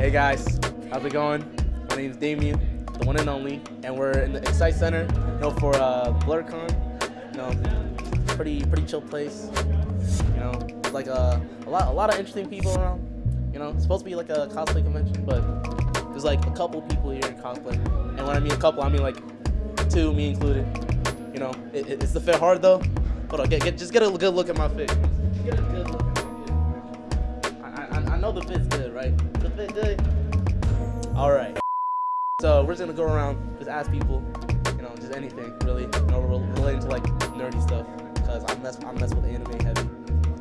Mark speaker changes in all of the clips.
Speaker 1: Hey guys, how's it going? My name's Damien, the one and only, and we're in the Excite Center, for BLERDCon. Pretty chill place. It's like a lot of interesting people around. It's supposed to be like a cosplay convention, but there's like a couple people here in cosplay. And when I mean a couple, I mean like two, me included. It's the fit hard though. Hold on, just get a good look at my fit. Get a good look at my fit. I know the fit's good, right? The fit good? All right. So we're just gonna go around, just ask people, just anything really, relating to like nerdy stuff, because I mess with anime heavy.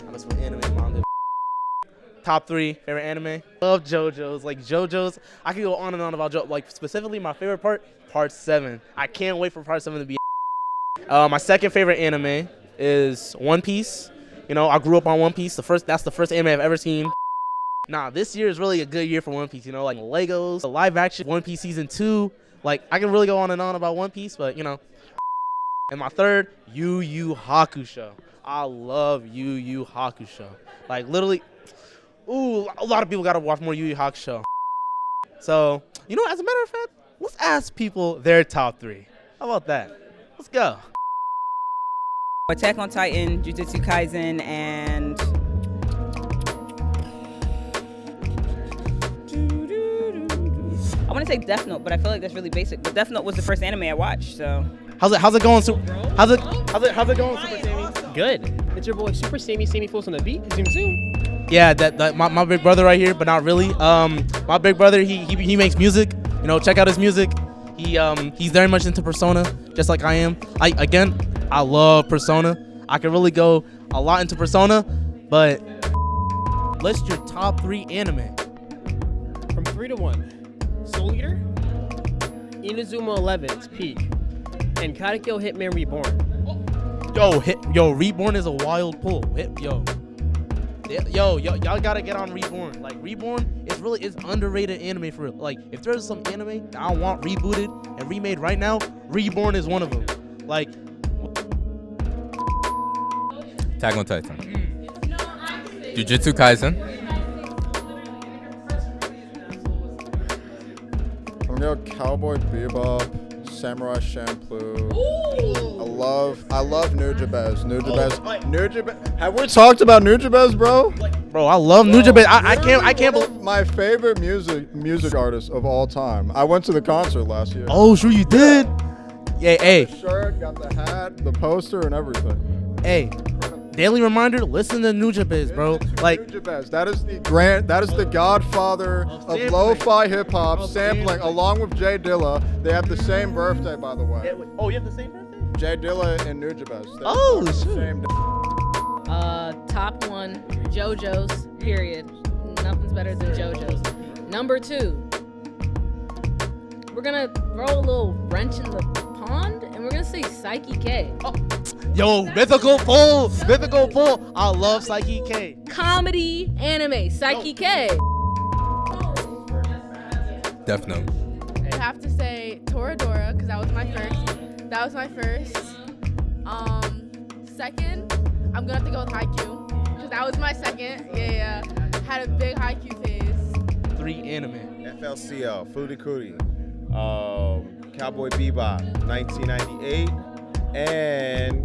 Speaker 1: I mess with anime, manga. Top 3 favorite anime. Love JoJo's. Like JoJo's, I could go on and on about JoJo. Like specifically, my favorite part 7. I can't wait for part 7 to be. My second favorite anime is One Piece. I grew up on One Piece. That's the first anime I've ever seen. Nah, this year is really a good year for One Piece. Like Legos, the live action One Piece season 2. Like I can really go on and on about One Piece, but And my third, Yu Yu Hakusho. I love Yu Yu Hakusho. Like literally, ooh, a lot of people gotta watch more Yu Yu Hakusho. So, as a matter of fact, let's ask people their top 3. How about that? Let's go.
Speaker 2: Attack on Titan, Jujutsu Kaisen, and I want to say Death Note, but I feel like that's really basic. But Death Note was the first anime I watched, so.
Speaker 1: How's it going, how's it going, Super Sammy?
Speaker 3: Good. It's your boy Super Sammy Falls on the beat. Zoom zoom.
Speaker 1: Yeah, that my big brother right here, but not really. My big brother, he makes music. Check out his music. He's very much into Persona, just like I am. I love Persona. I can really go a lot into Persona, but list your top 3 anime.
Speaker 3: From 3 to 1. Soul Eater, Inazuma 11, its peak, and Katekyo Hitman Reborn.
Speaker 1: Yo, Reborn is a wild pull. Y'all gotta get on Reborn. Like Reborn is underrated anime for real. Like if there's some anime that I want rebooted and remade right now, Reborn is one of them. Like
Speaker 4: Attack on Titan, Jujutsu Kaisen.
Speaker 5: I'm gonna go Cowboy Bebop, Samurai Champloo. I love Nujabes. Nujabes. Have we talked about Nujabes, bro?
Speaker 1: Bro, I love Nujabes. I can't believe.
Speaker 5: My favorite music artist of all time. I went to the concert last year.
Speaker 1: Oh, sure you did. Yeah, hey.
Speaker 5: Got the shirt, got the hat, the poster, and everything.
Speaker 1: Hey. Daily reminder, listen to Nujabes, bro. Like
Speaker 5: Nujabes, that is the godfather of lo-fi hip hop sampling, along with Jay Dilla. They have the same birthday, by the way.
Speaker 1: Oh, you have the same birthday?
Speaker 5: Jay Dilla and Nujabes.
Speaker 1: Oh,
Speaker 5: shoot.
Speaker 1: same
Speaker 6: day. Top 1, JoJo's. Period. Nothing's better than JoJo's. Number 2, we're gonna throw a little wrench in the pond, and we're gonna say Psyche K.
Speaker 1: Oh. Yo, mythical pull. I love Psyche K.
Speaker 6: Comedy anime, Psyche K.
Speaker 4: Death Note.
Speaker 7: I'd have to say Toradora, because that was my first. Second, I'm gonna have to go with Haikyuu, because that was my second. Yeah. Had a big Haikyuu phase.
Speaker 1: 3 anime.
Speaker 8: FLCL, Furikuri, Cowboy Bebop, 1998, and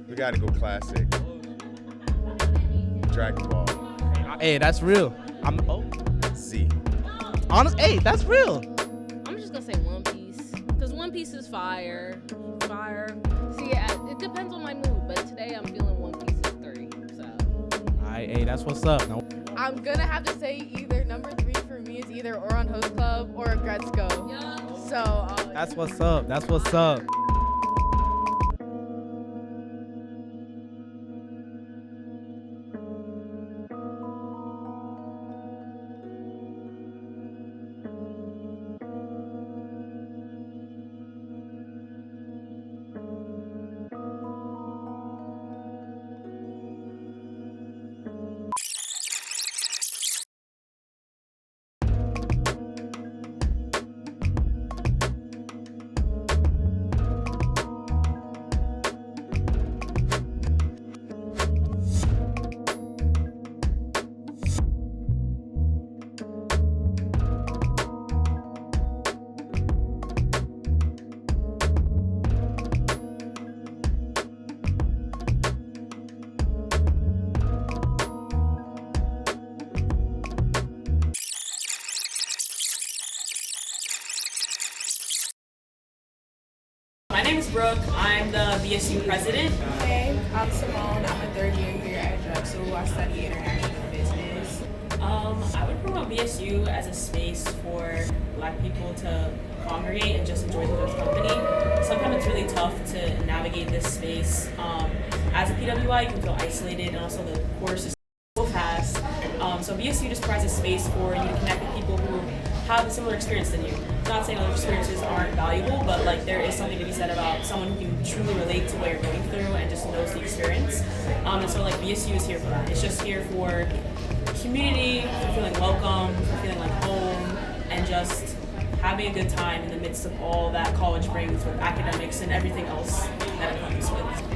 Speaker 8: we gotta go classic. Dragon Ball.
Speaker 1: Hey, that's real.
Speaker 8: Z.
Speaker 1: Honest, hey, that's real.
Speaker 6: I'm just gonna say One Piece, because One Piece is fire. See, it depends on my mood, but today I'm feeling One Piece is 3. So.
Speaker 1: Alright, hey, that's what's up. No.
Speaker 7: I'm gonna have to say either number 3 for me is either Oran Host Club or Gretzko.
Speaker 6: Yeah.
Speaker 7: So.
Speaker 1: That's what's up.
Speaker 9: name's Brooke. I'm the BSU president.
Speaker 10: Hey, I'm Simone. I'm a third year here at Drexel. I study international business.
Speaker 9: I would promote BSU as a space for Black people to congregate and just enjoy each other's company. Sometimes it's really tough to navigate this space. As a PWI, you can feel isolated, and also the course is so fast. So BSU just provides a space for you to connect with people who have a similar experience than you. Not saying other experiences aren't valuable, but like there is something to be said about someone who can truly relate to what you're going through and just knows the experience. And so like BSU is here for that. It's just here for community, for feeling welcome, for feeling like home, and just having a good time in the midst of all that college brings with academics and everything else that it comes with.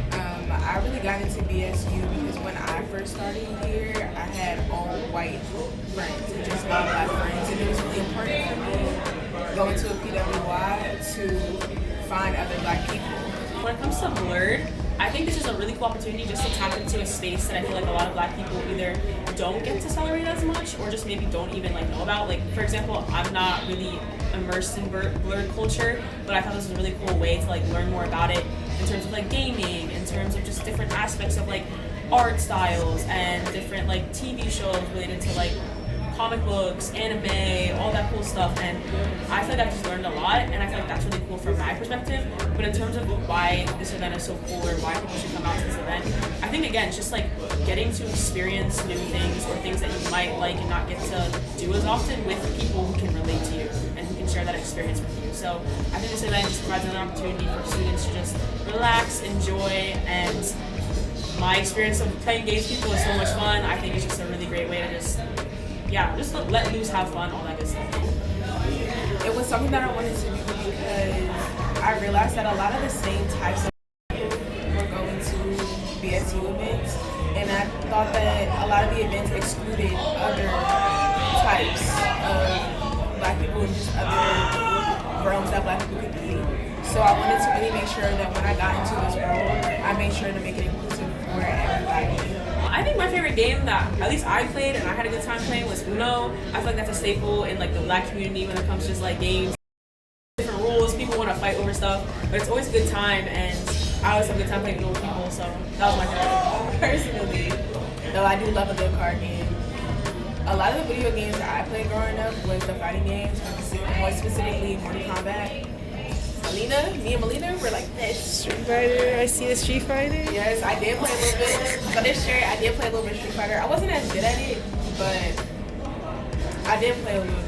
Speaker 10: I really got into BSU because when I first started here, I had all white friends and just all Black friends, and it was really important for me going to a PWI to find other Black people.
Speaker 9: When it comes to Blurred, I think this is a really cool opportunity just to tap into a space that I feel like a lot of Black people either don't get to celebrate as much or just maybe don't even like know about. Like, for example, I'm not really immersed in Blurred culture, but I thought this was a really cool way to like learn more about it in terms of like gaming, in terms of just different aspects of like art styles and different like TV shows related to like comic books, anime, all that cool stuff. And I feel like I just learned a lot, and I feel like that's really cool from my perspective. But in terms of why this event is so cool or why people should come out to this event, I think again, it's just like getting to experience new things or things that you might like and not get to do as often with people who can relate to you and who can share that experience with you. So I think this event just provides another opportunity for students to just relax, enjoy, and my experience of playing games with people is so much fun. I think it's just a really great way to just let loose, have fun, all that good stuff.
Speaker 10: It was something that I wanted to do because I realized that a lot of the same types of people were going to BSU events, and I thought that a lot of the events excluded other types of Black people and just other realms that Black people could be. So I wanted to really make sure that when I got into this role, I made sure to make it inclusive for everybody.
Speaker 9: I think my favorite game that at least I played and I had a good time playing was Uno. I feel like that's a staple in like the Black community when it comes to just like games. Different rules, people want to fight over stuff, but it's always a good time, and I always have a good time playing Uno with people, so that was my favorite.
Speaker 10: Personally, though I do love a good card game. A lot of the video games that I played growing up was the fighting games, more specifically Mortal Kombat. Me and Melina were like this.
Speaker 11: Street Fighter, I see a Street Fighter.
Speaker 10: Yes, I did play a little bit. But this year, I did play a little bit of Street Fighter. I wasn't as good at it, but I did play a little bit.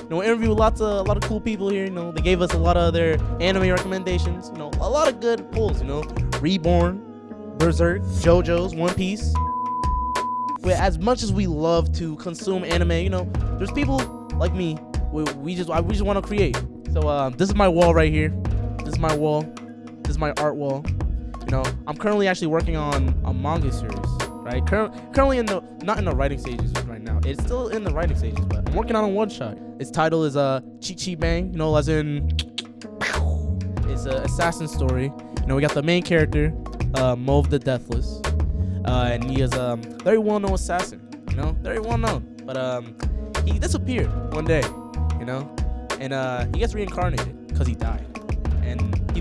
Speaker 1: You know, we interviewed a lot of cool people here. You know, they gave us a lot of their anime recommendations. You know, a lot of good pulls. You know, Reborn, Berserk, JoJo's, One Piece. But as much as we love to consume anime, you know, there's people like me. We just want to create. So this is my wall right here. This is my wall. This is my art wall. You know, I'm currently actually working on a manga series. Right, currently not in the writing stages right now. It's still in the writing stages, but I'm working on a one shot. Its title is Chi Bang. You know, as in it's an assassin story. You know, we got the main character, Mauve the Deathless, and he is a very well-known assassin. You know, very well-known. But he disappeared one day. You know, and he gets reincarnated because he died, and he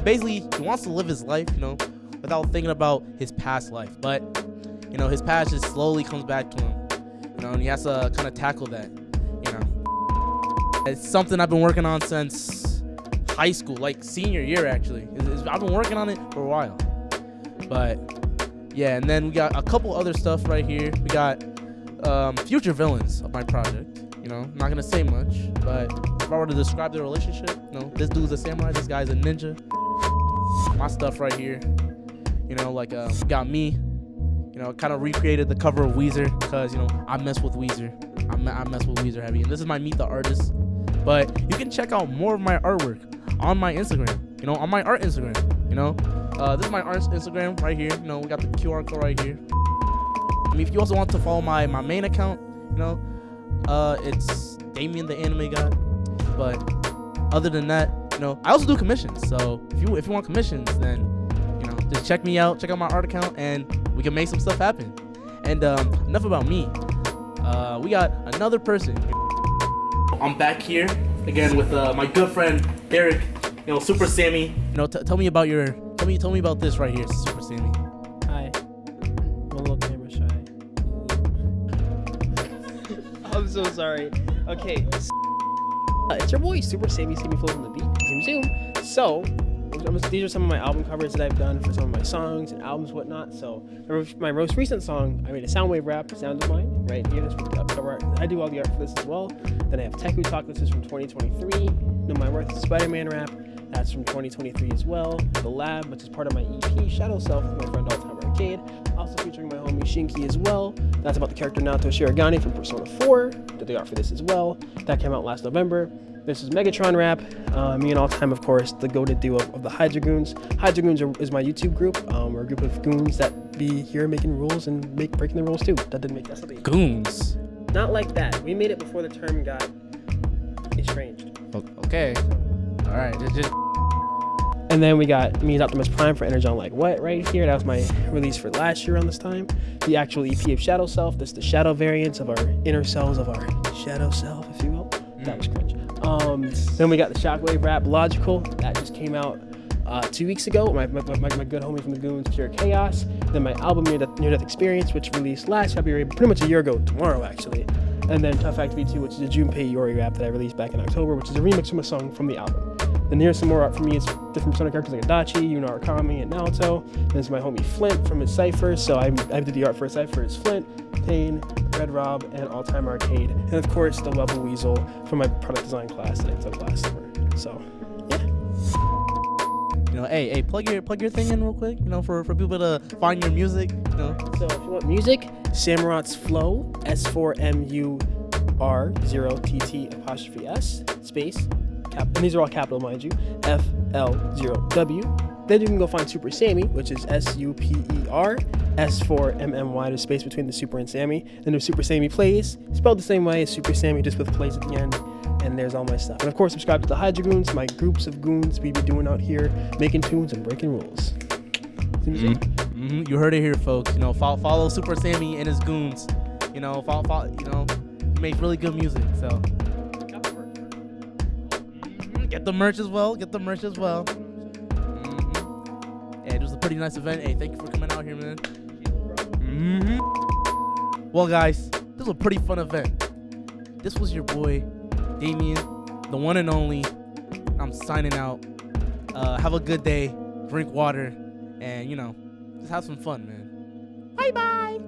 Speaker 1: wants to live his life. You know, without thinking about his past life, but you know, his past just slowly comes back to him, you know, and he has to kind of tackle that, you know. It's something I've been working on since high school, like senior year, actually. I've been working on it for a while. But, yeah, and then we got a couple other stuff right here. We got future villains of my project, you know. I'm not going to say much, but if I were to describe their relationship, you know, this dude's a samurai, this guy's a ninja. My stuff right here, you know, like, got me. You know, kind of recreated the cover of Weezer because, you know, I mess with Weezer. I mess with Weezer heavy. And this is my Meet the Artist But you can check out more of my artwork on my Instagram. On my art Instagram. This is my art Instagram right here. We got the QR code right here. If you also want to follow my main account, it's Damien the Anime God. But other than that, I also do commissions. So if you want commissions, then just check me out, check out my art account, and we can make some stuff happen. And enough about me. We got another person. I'm back here again with my good friend Derek. Super Sammy. Tell me about tell me about this right here, Super Sammy.
Speaker 3: Hi. I'm a little camera shy. I'm so sorry. Okay. It's your boy Super Sammy Flows on the beat. Zoom. So, these are some of my album covers that I've done for some of my songs and albums, whatnot. So, my most recent song, I made a Soundwave rap, Sound of Mine, right here. This with the cover art. I do all the art for this as well. Then I have Teku Talk. This is from 2023. Know My Worth, Spider-Man rap. That's from 2023 as well. The Lab, which is part of my EP, Shadow Self, with my friend All Time Arcade. Also featuring my homie Shinky as well. That's about the character Naoto Shirogane from Persona 4. Did the art for this as well. That came out last November. This is Megatron Rap. Me and All Time, of course, the goated duo of the Hydra Goons. Hydra Goons is my YouTube group. We're a group of goons that be here making rules and breaking the rules too. That didn't make sense.
Speaker 1: Goons.
Speaker 3: Not like that. We made it before the term got estranged.
Speaker 1: Okay. All right.
Speaker 3: And then we got me as Optimus Prime for Energon Like What right here. That was my release for last year around this time. The actual EP of Shadow Self. This is the shadow variants of our inner selves of our shadow self, if you will. That was cringe. Then we got the Shockwave rap Logical. That just came out 2 weeks ago. My good homie from the Goons, Pure Chaos. Then my album Near Death Experience, which released last February, pretty much a year ago tomorrow actually. And then Tough Act V2, which is a Junpei Yori rap that I released back in October, which is a remix from a song from the album. Then here's some more art from me. It's different Persona characters like Adachi, Yuna Arakami, and Naoto. Then there's my homie Flint from his Cypher. So I did the art for his Cypher. It's Flint, Pain, Red Rob, and All Time Arcade. And of course, the Level Weasel from my product design class that I took last summer. So, yeah.
Speaker 1: Hey, plug your thing in real quick. For people to find your music.
Speaker 3: So if you want music, Samurot's Flow, S4MUR0TT' space. And these are all capital, mind you, FL0W. Then you can go find Super Sammy, which is SUPER, S4MMY, there's space between the Super and Sammy. Then there's Super Sammy Plays, spelled the same way as Super Sammy, just with plays at the end. And there's all my stuff. And of course, subscribe to the Hydra Goons, my groups of goons we be doing out here, making tunes and breaking rules.
Speaker 1: You heard it here, folks. Follow Super Sammy and his goons. Follow. He makes really good music. So. Get the merch as well. Hey, it was a pretty nice event. Hey, thank you for coming out here, man. Well, guys, this was a pretty fun event. This was your boy, Damien, the one and only. I'm signing out. Have a good day. Drink water. And, just have some fun, man. Bye-bye.